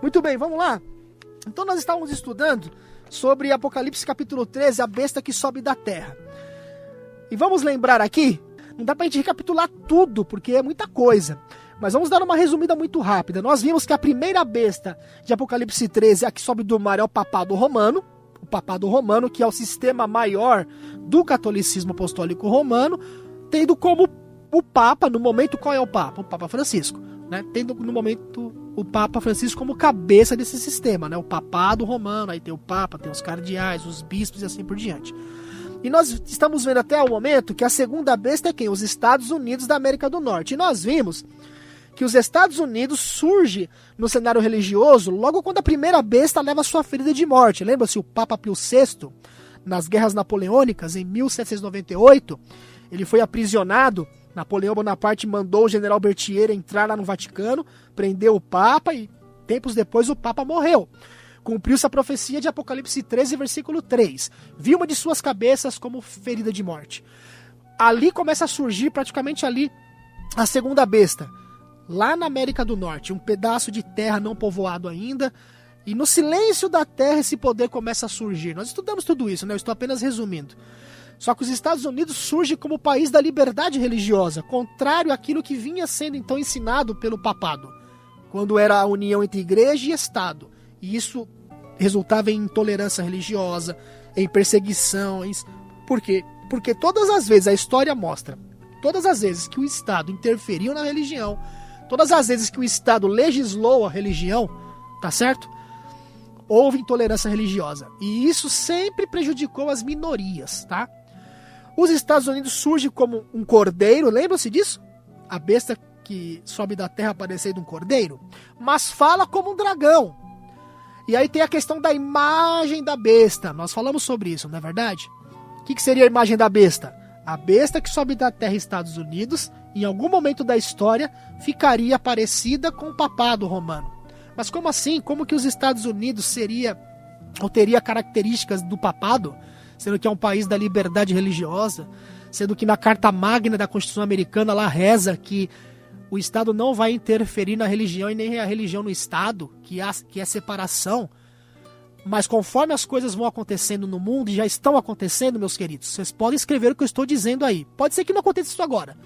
Muito bem, vamos lá? Então nós estávamos estudando sobre Apocalipse capítulo 13, a besta que sobe da terra. E vamos lembrar aqui, não dá pra gente recapitular tudo, porque é muita coisa. Mas vamos dar uma resumida muito rápida. Nós vimos que a primeira besta de Apocalipse 13, a que sobe do mar, é o papado romano. O papado romano, que é o sistema maior do catolicismo apostólico romano, tendo como o Papa, no momento, qual é o Papa? O Papa Francisco, né? Tendo no momento o Papa Francisco como cabeça desse sistema, né? O papado romano, aí tem o Papa, tem os cardeais, os bispos e assim por diante. E nós estamos vendo até o momento que a segunda besta é quem? Os Estados Unidos da América do Norte. E nós vimos que os Estados Unidos surge no cenário religioso logo quando a primeira besta leva sua ferida de morte. Lembra-se o Papa Pio VI, nas guerras napoleônicas, em 1798, ele foi aprisionado. Napoleão Bonaparte mandou o general Berthier entrar lá no Vaticano, prendeu o Papa e tempos depois o Papa morreu. Cumpriu-se a profecia de Apocalipse 13, versículo 3. Viu uma de suas cabeças como ferida de morte. Ali começa a surgir, praticamente ali, a segunda besta. Lá na América do Norte, um pedaço de terra não povoado ainda. E no silêncio da terra esse poder começa a surgir. Nós estudamos tudo isso, né? Eu estou apenas resumindo. Só que os Estados Unidos surge como o país da liberdade religiosa, contrário àquilo que vinha sendo então ensinado pelo papado, quando era a união entre igreja e Estado. E isso resultava em intolerância religiosa, em perseguições. Por quê? Porque todas as vezes, a história mostra, todas as vezes que o Estado interferiu na religião, todas as vezes que o Estado legislou a religião, tá certo? Houve intolerância religiosa. E isso sempre prejudicou as minorias, tá? Os Estados Unidos surgem como um cordeiro, lembram-se disso? A besta que sobe da terra parecendo um cordeiro, mas fala como um dragão. E aí tem a questão da imagem da besta. Nós falamos sobre isso, não é verdade? O que seria a imagem da besta? A besta que sobe da terra Estados Unidos, em algum momento da história, ficaria parecida com o papado romano. Mas como assim? Como que os Estados Unidos seria ou teria características do papado, sendo que é um país da liberdade religiosa, sendo que na Carta Magna da Constituição Americana lá reza que o Estado não vai interferir na religião e nem a religião no Estado, que é separação. Mas conforme as coisas vão acontecendo no mundo, e já estão acontecendo, meus queridos, vocês podem escrever o que eu estou dizendo aí. Pode ser que não aconteça isso agora.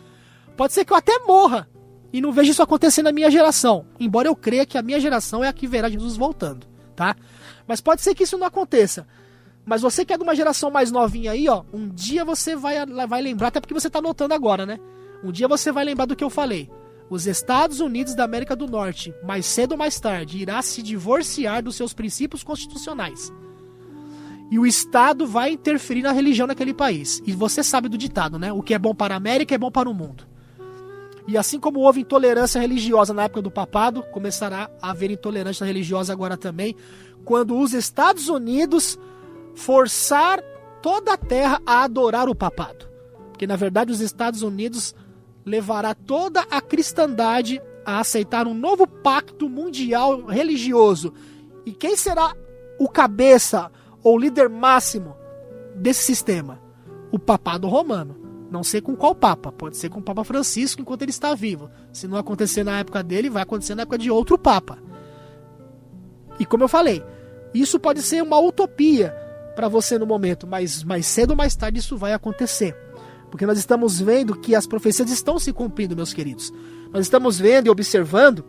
Pode ser que eu até morra e não veja isso acontecer na minha geração. Embora eu creia que a minha geração é a que verá Jesus voltando, tá? Mas pode ser que isso não aconteça. Mas você que é de uma geração mais novinha aí, ó, um dia você vai lembrar, até porque você tá notando agora, né? Um dia você vai lembrar do que eu falei. Os Estados Unidos da América do Norte, mais cedo ou mais tarde, irá se divorciar dos seus princípios constitucionais. E o Estado vai interferir na religião naquele país. E você sabe do ditado, né? O que é bom para a América é bom para o mundo. E assim como houve intolerância religiosa na época do papado, começará a haver intolerância religiosa agora também, quando os Estados Unidos forçar toda a terra a adorar o papado. Porque na verdade os Estados Unidos levará toda a cristandade a aceitar um novo pacto mundial religioso. E quem será o cabeça ou líder máximo desse sistema? O papado romano. Não sei com qual papa, pode ser com o Papa Francisco enquanto ele está vivo. Se não acontecer na época dele, vai acontecer na época de outro papa. E como eu falei, isso pode ser uma utopia para você no momento, mas mais cedo ou mais tarde isso vai acontecer. Porque nós estamos vendo que as profecias estão se cumprindo, meus queridos. Nós estamos vendo e observando.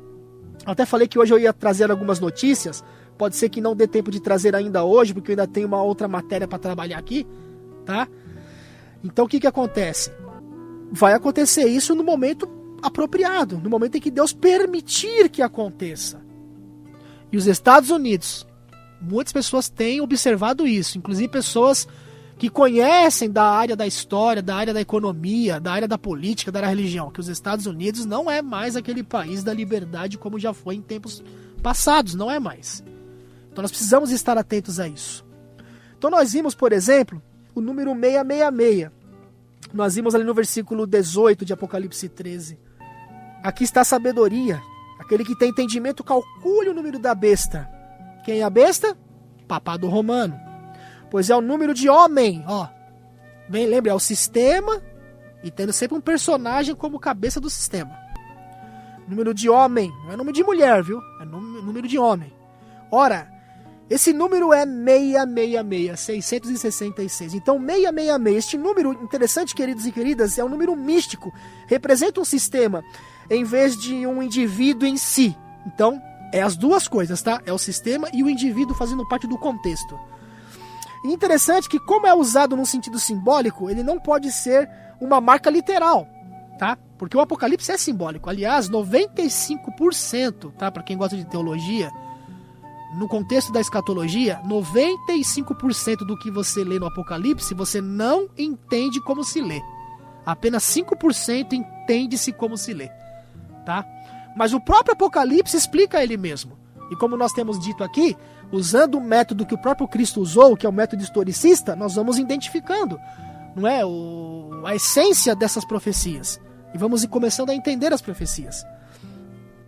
Eu até falei que hoje eu ia trazer algumas notícias. Pode ser que não dê tempo de trazer ainda hoje, porque eu ainda tenho uma outra matéria para trabalhar aqui, tá? Então o que acontece? Vai acontecer isso no momento apropriado, no momento em que Deus permitir que aconteça. E os Estados Unidos, muitas pessoas têm observado isso, inclusive pessoas que conhecem da área da história, da área da economia, da área da política, da área da religião, que os Estados Unidos não é mais aquele país da liberdade como já foi em tempos passados, não é mais. Então nós precisamos estar atentos a isso. Então nós vimos, por exemplo, o número 666. Nós vimos ali no versículo 18 de Apocalipse 13. Aqui está a sabedoria. Aquele que tem entendimento, calcule o número da besta. Quem é a besta? Papado romano. Pois é o número de homem. Ó, bem, lembra, é o sistema e tendo sempre um personagem como cabeça do sistema. número de homem, não é número de mulher, viu? É número de homem. Ora, esse número é 666, 666. Então, 666, este número, interessante, queridos e queridas, é um número místico. Representa um sistema, em vez de um indivíduo em si. Então, é as duas coisas, tá? É o sistema e o indivíduo fazendo parte do contexto. E interessante que, como é usado num sentido simbólico, ele não pode ser uma marca literal, tá? Porque o Apocalipse é simbólico. Aliás, 95%, tá? Para quem gosta de teologia, no contexto da escatologia, 95% do que você lê no Apocalipse, você não entende como se lê. Apenas 5% entende-se como se lê, tá? Mas o próprio Apocalipse explica ele mesmo. E como nós temos dito aqui, usando o método que o próprio Cristo usou, que é o método historicista, nós vamos identificando, não é, a essência dessas profecias. E vamos ir começando a entender as profecias.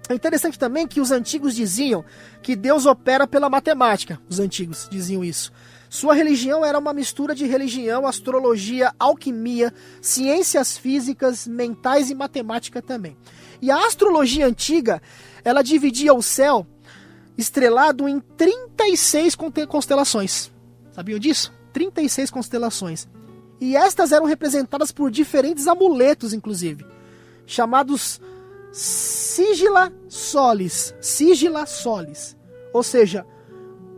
É interessante também que os antigos diziam que Deus opera pela matemática. Os antigos diziam isso. Sua religião era uma mistura de religião, astrologia, alquimia, ciências físicas, mentais e matemática também. E a astrologia antiga, ela dividia o céu estrelado em 36 constelações. Sabiam disso? 36 constelações. E estas eram representadas por diferentes amuletos, inclusive, chamados Sigila Solis, ou seja,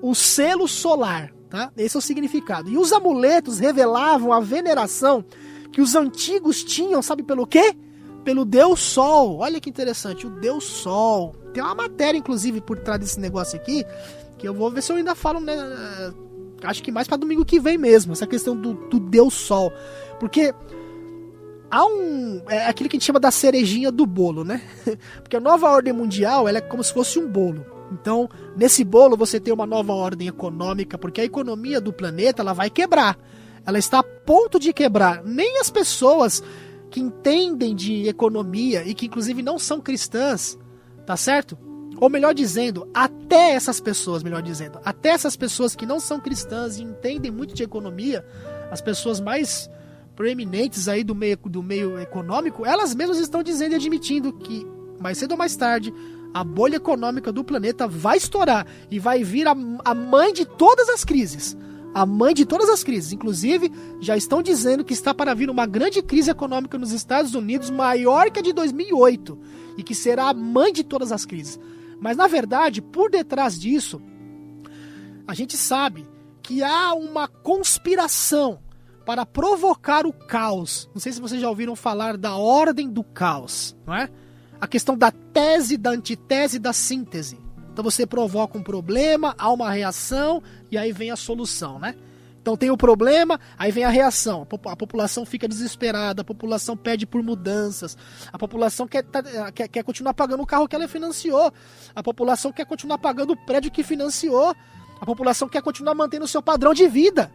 o selo solar, tá? Esse é o significado. E os amuletos revelavam a veneração que os antigos tinham, sabe pelo quê? Pelo Deus Sol. Olha que interessante, o Deus Sol. Tem uma matéria, inclusive, por trás desse negócio aqui, que eu vou ver se eu ainda falo, né? Acho que mais para domingo que vem mesmo, essa questão do Deus Sol. Porque é aquilo que a gente chama da cerejinha do bolo, né? Porque a nova ordem mundial, ela é como se fosse um bolo. Então, nesse bolo você tem uma nova ordem econômica, porque a economia do planeta, ela vai quebrar. Ela está a ponto de quebrar. Nem as pessoas que entendem de economia e que inclusive não são cristãs, tá certo? Ou melhor dizendo, até essas pessoas que não são cristãs e entendem muito de economia, as pessoas mais proeminentes aí do meio econômico, elas mesmas estão dizendo e admitindo que mais cedo ou mais tarde a bolha econômica do planeta vai estourar e vai vir a mãe de todas as crises. A mãe de todas as crises. Inclusive, já estão dizendo que está para vir uma grande crise econômica nos Estados Unidos, maior que a de 2008, e que será a mãe de todas as crises. Mas, na verdade, por detrás disso, a gente sabe que há uma conspiração para provocar o caos. Não sei se vocês já ouviram falar da ordem do caos, não é? A questão da tese, da antitese, da síntese. Então você provoca um problema, há uma reação e aí vem a solução, né? Então tem o problema, aí vem a reação. A população fica desesperada, a população pede por mudanças, a população quer continuar pagando o carro que ela financiou, a população quer continuar pagando o prédio que financiou, a população quer continuar mantendo o seu padrão de vida.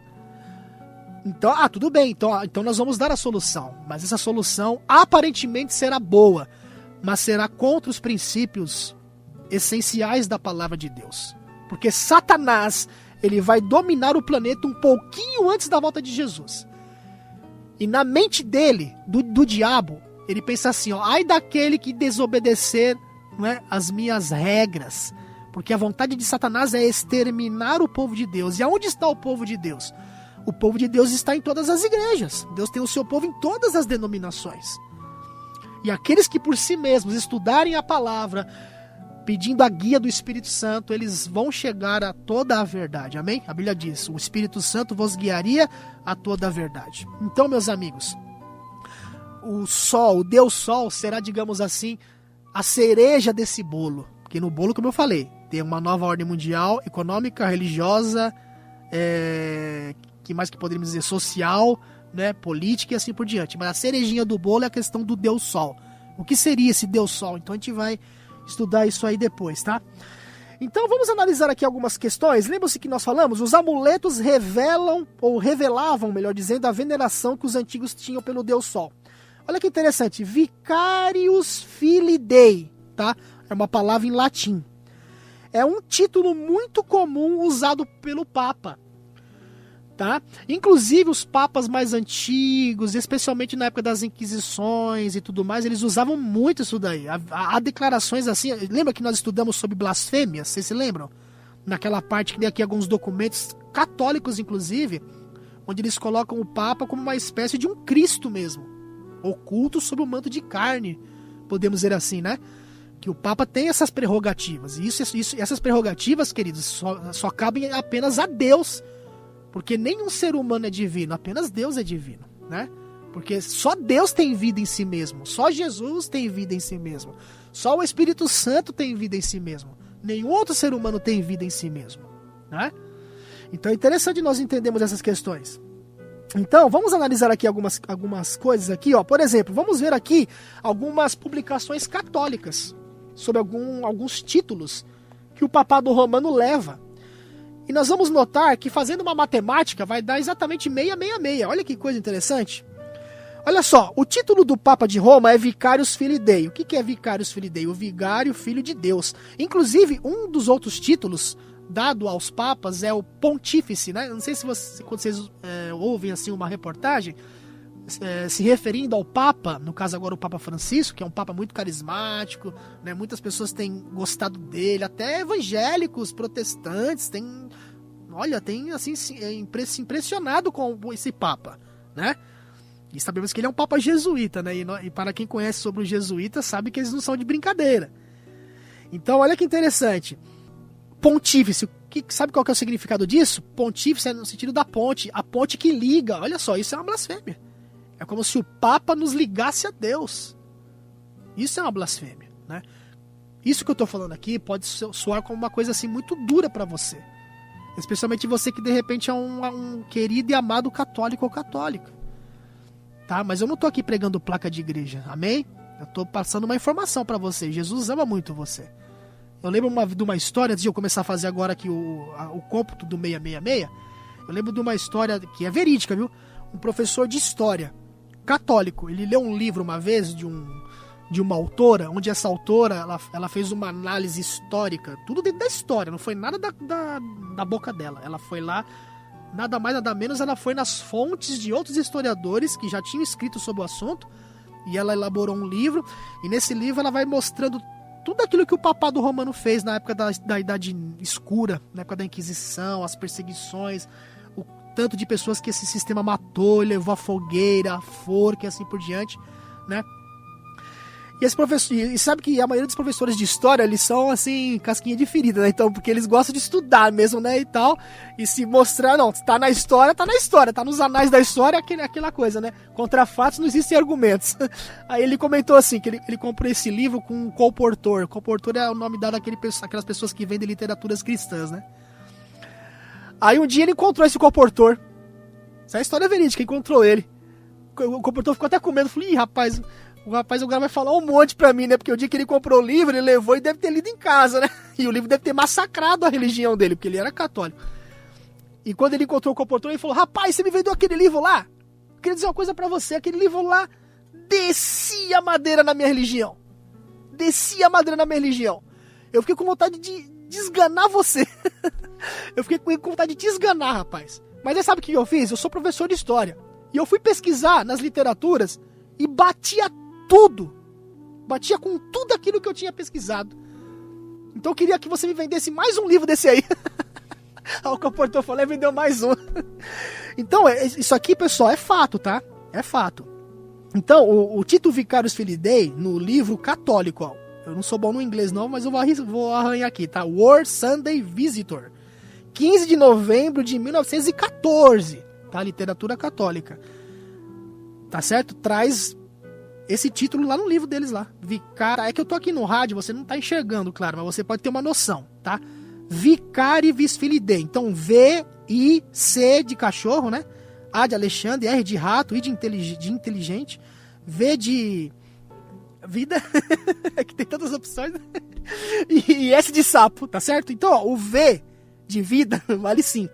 Então, tudo bem, então nós vamos dar a solução. Mas essa solução aparentemente será boa, mas será contra os princípios essenciais da palavra de Deus. Porque Satanás, ele vai dominar o planeta um pouquinho antes da volta de Jesus. E na mente dele, do diabo, ele pensa assim, ó, ai daquele que desobedecer, não é, as minhas regras. Porque a vontade de Satanás é exterminar o povo de Deus. E aonde está o povo de Deus? O povo de Deus está em todas as igrejas. Deus tem o seu povo em todas as denominações. E aqueles que por si mesmos estudarem a palavra, pedindo a guia do Espírito Santo, eles vão chegar a toda a verdade. Amém? A Bíblia diz, o Espírito Santo vos guiaria a toda a verdade. Então, meus amigos, o Sol, o Deus Sol, será, digamos assim, a cereja desse bolo. Porque no bolo, como eu falei, tem uma nova ordem mundial, econômica, religiosa, que mais que poderíamos dizer, social, né, política e assim por diante. Mas a cerejinha do bolo é a questão do Deus Sol. O que seria esse Deus Sol? Então a gente vai estudar isso aí depois, tá? Então vamos analisar aqui algumas questões. Lembram-se que nós falamos? Os amuletos revelavam, melhor dizendo, a veneração que os antigos tinham pelo Deus Sol. Olha que interessante, Vicarius Filii Dei, tá? É uma palavra em latim. É um título muito comum usado pelo Papa. Tá? Inclusive os papas mais antigos, especialmente na época das Inquisições e tudo mais, eles usavam muito isso daí. Há declarações assim. Lembra que nós estudamos sobre blasfêmias? Vocês se lembram? Naquela parte que tem aqui alguns documentos católicos, inclusive, onde eles colocam o Papa como uma espécie de um Cristo mesmo, oculto sob o manto de carne, podemos dizer assim, né? Que o Papa tem essas prerrogativas. E essas prerrogativas, queridos, só cabem apenas a Deus. Porque nenhum ser humano é divino, apenas Deus é divino, né? Porque só Deus tem vida em si mesmo, só Jesus tem vida em si mesmo, só o Espírito Santo tem vida em si mesmo, nenhum outro ser humano tem vida em si mesmo, né? Então é interessante nós entendermos essas questões. Então, vamos analisar aqui algumas coisas aqui, ó. Por exemplo, vamos ver aqui algumas publicações católicas sobre alguns títulos que o papado romano leva. E nós vamos notar que fazendo uma matemática vai dar exatamente 666. Olha que coisa interessante. Olha só, o título do Papa de Roma é Vicarius Filii Dei. O que é Vicarius Filii Dei? O Vigário Filho de Deus. Inclusive, um dos outros títulos dado aos papas é o Pontífice, né? Não sei se quando vocês ouvem assim uma reportagem se referindo ao Papa, no caso agora o Papa Francisco, que é um Papa muito carismático, né? Muitas pessoas têm gostado dele, até evangélicos, protestantes, tem assim se impressionado com esse Papa, né? E sabemos que ele é um Papa jesuíta, né? E para quem conhece sobre os jesuítas sabe que eles não são de brincadeira. Então olha que interessante. Pontífice, sabe qual que é o significado disso? Pontífice é no sentido da ponte, a ponte que liga. Olha só, isso é uma blasfêmia. É como se o Papa nos ligasse a Deus. Isso é uma blasfêmia, né? Isso que eu tô falando aqui pode soar como uma coisa assim muito dura para você. Especialmente você que de repente é um querido e amado católico ou católica. Tá? Mas eu não tô aqui pregando placa de igreja, amém? Eu tô passando uma informação para você. Jesus ama muito você. Eu lembro de uma história, antes de eu começar a fazer agora aqui o cômputo do 666, eu lembro de uma história que é verídica, viu? Um professor de história católico, ele leu um livro uma vez de uma autora, onde essa autora ela fez uma análise histórica, tudo dentro da história, não foi nada da boca dela. Ela foi lá, nada mais nada menos, ela foi nas fontes de outros historiadores que já tinham escrito sobre o assunto, e ela elaborou um livro, e nesse livro ela vai mostrando tudo aquilo que o papado romano fez na época da Idade Escura, na época da Inquisição, as perseguições, o tanto de pessoas que esse sistema matou, levou a fogueira, a forca e assim por diante, né? E sabe que a maioria dos professores de história, eles são assim, casquinha de ferida, né? Então, porque eles gostam de estudar mesmo, né, e tal, e se mostrar, não, tá na história, tá nos anais da história, aquela coisa, né? Contra fatos não existem argumentos. Aí ele comentou assim, que ele comprou esse livro com um colportor. Colportor é o nome dado àquelas pessoas que vendem literaturas cristãs, né? Aí um dia ele encontrou esse colportor. Essa é a história verídica, encontrou ele. O colportor ficou até com medo, falou, ih, rapaz, o cara vai falar um monte pra mim, né? Porque o dia que ele comprou o livro, ele levou e deve ter lido em casa, né? E o livro deve ter massacrado a religião dele, porque ele era católico. E quando ele encontrou o colportor, ele falou, rapaz, você me vendeu aquele livro lá? Eu queria dizer uma coisa pra você, aquele livro lá descia madeira na minha religião. Descia madeira na minha religião. Eu fiquei com vontade de desganar você. Eu fiquei com vontade de te esganar, rapaz. Mas aí sabe o que eu fiz? Eu sou professor de história. E eu fui pesquisar nas literaturas e batia tudo. Batia com tudo aquilo que eu tinha pesquisado. Então eu queria que você me vendesse mais um livro desse aí. Aí o comportou falou, vendeu mais um. Então, isso aqui, pessoal, é fato, tá? É fato. Então, o Tito Vicarius Filii Dei, no livro católico, ó, eu não sou bom no inglês não, mas eu vou arranhar aqui, tá? World Sunday Visitor. 15 de novembro de 1914, tá? Literatura católica. Tá certo? Traz esse título lá no livro deles lá. É que eu tô aqui no rádio, você não tá enxergando, claro, mas você pode ter uma noção, tá? Vicarius Filii Dei. Então, V-I-C de cachorro, né? A de Alexandre, R de rato, I de inteligente, V de vida, é que tem tantas opções, né? E S de sapo, tá certo? Então, ó, o V de vida vale 5.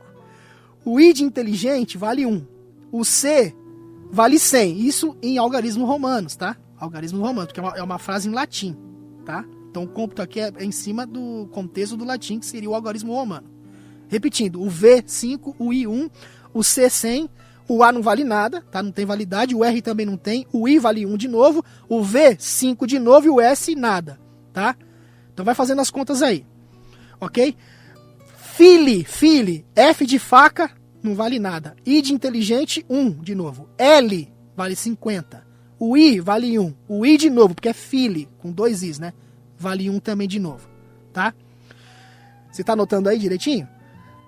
O I de inteligente vale 1. O C vale 100. Isso em algarismo romanos, tá? Algarismo romano, que é uma frase em latim, tá? Então o cômputo aqui é em cima do contexto do latim, que seria o algarismo romano. Repetindo, o V 5, o I 1, o C 100, o A não vale nada, tá? Não tem validade, o R também não tem, o I vale 1 de novo, o V 5 de novo e o S nada, tá? Então vai fazendo as contas aí, ok? Fili, F de faca, não vale nada. I de inteligente, 1 de novo. L vale 50. O I vale 1. O I de novo, porque é fili, com 2 Is, né? Vale 1 também de novo, tá? Você tá anotando aí direitinho?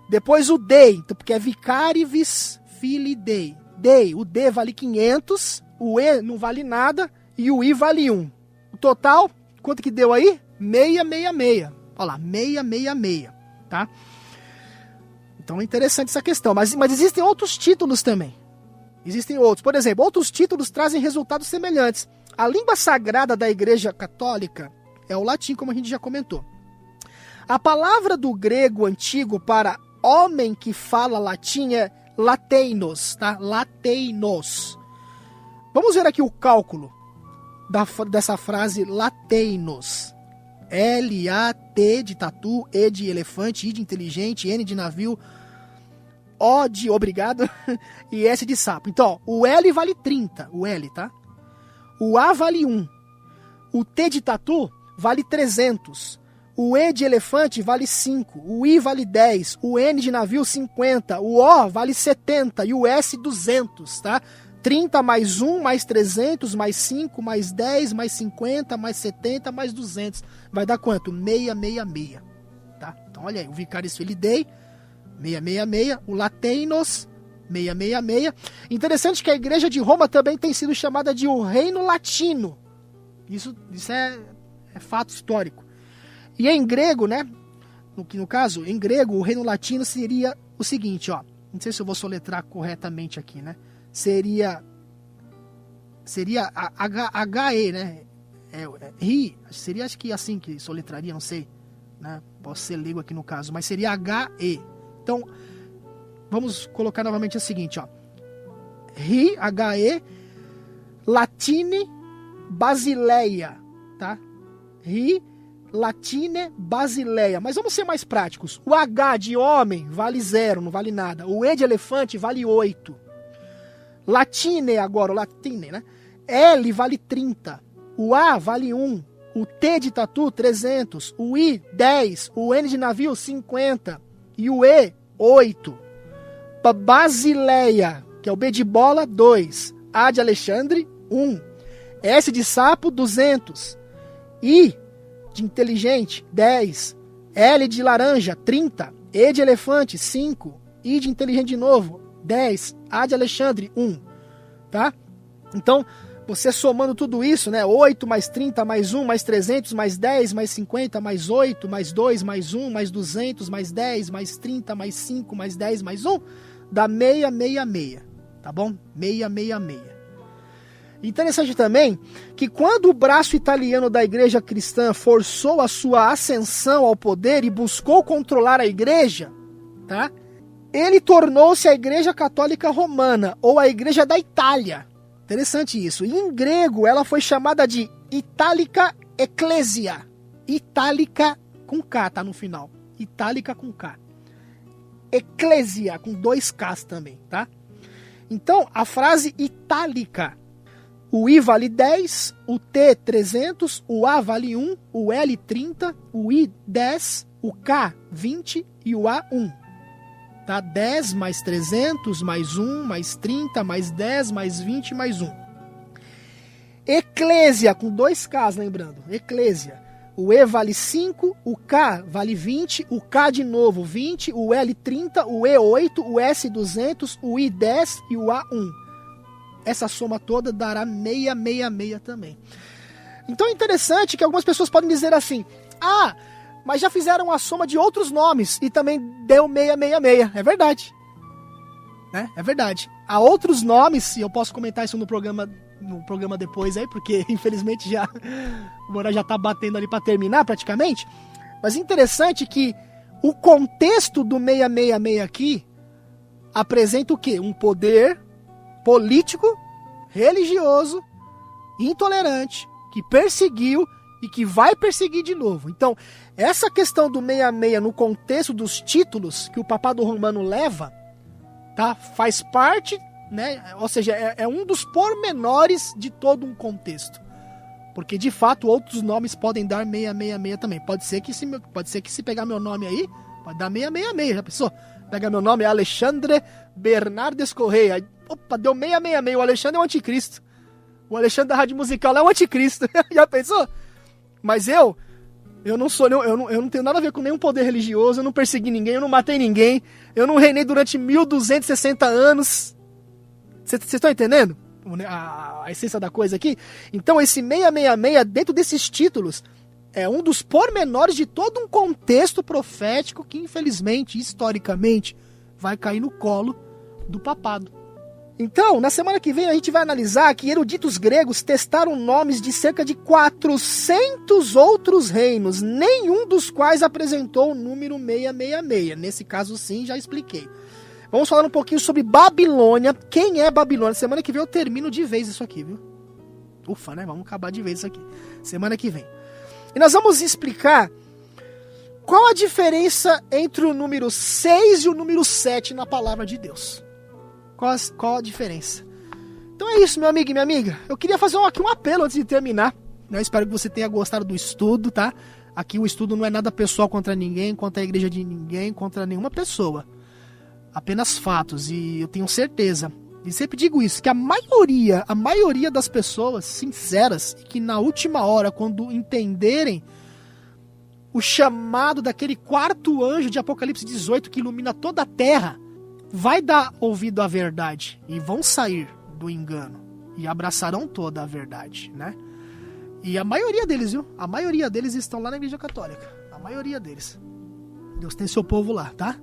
Depois o Dei, então, porque é vicarivis fili Dei. Dei, o D vale 500, o E não vale nada e o I vale 1. O total, quanto que deu aí? 666. Olha lá, 666, tá? Então é interessante essa questão, mas existem outros títulos também. Existem outros. Por exemplo, outros títulos trazem resultados semelhantes. A língua sagrada da Igreja Católica é o latim, como a gente já comentou. A palavra do grego antigo para homem que fala latim é lateinos, tá? Lateinos. Vamos ver aqui o cálculo dessa frase lateinos. L-A-T de tatu, E de elefante, I de inteligente, N de navio, O de obrigado e S de sapo. Então, ó, o L vale 30, o L, tá? O A vale 1. O T de tatu vale 300. O E de elefante vale 5. O I vale 10. O N de navio 50. O O vale 70 e o S 200, tá? 30 mais 1, mais 300, mais 5, mais 10, mais 50, mais 70, mais 200. Vai dar quanto? 666. Tá? Então, olha aí, o Vicarius Filii Dei, 666. O Lateinos, 666. Interessante que a Igreja de Roma também tem sido chamada de o Reino Latino. Isso é fato histórico. E em grego, né? No caso, em grego, o Reino Latino seria o seguinte, ó. Não sei se eu vou soletrar corretamente aqui, né? Seria HE, né? Ri, seria acho que assim que soletraria, não sei, né? Posso ser leigo aqui no caso, mas seria HE. Então, vamos colocar novamente o seguinte, ó. Ri, HE, Latine, Basileia, tá? Ri, Latine, Basileia. Mas vamos ser mais práticos. O H de homem vale 0, não vale nada. O E de elefante vale 8. Latine agora, o latine, né? L vale 30. O A vale 1. O T de tatu, 300. O I, 10. O N de navio, 50. E o E, 8. Basileia, que é o B de bola, 2. A de Alexandre, 1. S de sapo, 200. I de inteligente, 10. L de laranja, 30. E de elefante, 5. I de inteligente de novo, 10. A de Alexandre, 1. Tá? Então, você somando tudo isso, né? 8 mais 30, mais 1, mais 300, mais 10, mais 50, mais 8, mais 2, mais 1, mais 200, mais 10, mais 30, mais 5, mais 10, mais 1, dá 666. Tá bom? 666. Interessante também que quando o braço italiano da igreja cristã forçou a sua ascensão ao poder e buscou controlar a igreja, tá? Ele tornou-se a Igreja Católica Romana, ou a Igreja da Itália. Interessante isso. E em grego, ela foi chamada de Italica Ecclesia. Itálica com K, tá no final. Itálica com K. Ecclesia, com 2 Ks também, tá? Então, a frase itálica. O I vale 10, o T 300, o A vale 1, o L 30, o I 10, o K 20 e o A 1. Tá? 10 mais 300, mais 1, mais 30, mais 10, mais 20, mais 1. Eclésia, com 2 Ks, lembrando. Eclésia. O E vale 5, o K vale 20, o K de novo 20, o L 30, o E 8, o S 200, o I 10 e o A 1. Essa soma toda dará 666 também. Então é interessante que algumas pessoas podem dizer assim, mas já fizeram a soma de outros nomes e também deu 666. É verdade. Né? É verdade. Há outros nomes, e eu posso comentar isso no programa depois aí, porque infelizmente o horário já tá batendo ali para terminar praticamente. Mas interessante que o contexto do 666 aqui apresenta o quê? Um poder político, religioso, intolerante, que perseguiu e que vai perseguir de novo. Então, essa questão do 666 no contexto dos títulos que o papado romano leva, tá? Faz parte, né? Ou seja, é um dos pormenores de todo um contexto. Porque, de fato, outros nomes podem dar 666 também. Pode ser que se pegar meu nome aí, pode dar 666, já pensou? Pega meu nome, é Alexandre Bernardes Correia. Opa, deu 666, o Alexandre é o anticristo. O Alexandre da Rádio Musical é o anticristo. Já pensou? Mas eu não tenho nada a ver com nenhum poder religioso, eu não persegui ninguém, eu não matei ninguém, eu não reinei durante 1260 anos. Vocês estão entendendo a essência da coisa aqui? Então esse 666, dentro desses títulos, é um dos pormenores de todo um contexto profético que, infelizmente, historicamente, vai cair no colo do papado. Então, na semana que vem, a gente vai analisar que eruditos gregos testaram nomes de cerca de 400 outros reinos, nenhum dos quais apresentou o número 666. Nesse caso, sim, já expliquei. Vamos falar um pouquinho sobre Babilônia. Quem é Babilônia? Semana que vem eu termino de vez isso aqui, viu? Ufa, né? Vamos acabar de vez isso aqui. Semana que vem. E nós vamos explicar qual a diferença entre o número 6 e o número 7 na palavra de Deus. Qual a diferença? Então é isso, meu amigo e minha amiga. Eu queria fazer aqui um apelo antes de terminar. Eu espero que você tenha gostado do estudo, tá? Aqui o estudo não é nada pessoal contra ninguém, contra a igreja de ninguém, contra nenhuma pessoa. Apenas fatos. E eu tenho certeza, e sempre digo isso, que a maioria das pessoas sinceras, e que na última hora, quando entenderem o chamado daquele quarto anjo de Apocalipse 18 que ilumina toda a terra, vai dar ouvido à verdade e vão sair do engano e abraçarão toda a verdade, né? E a maioria deles, viu? A maioria deles estão lá na Igreja Católica. A maioria deles. Deus tem seu povo lá, tá?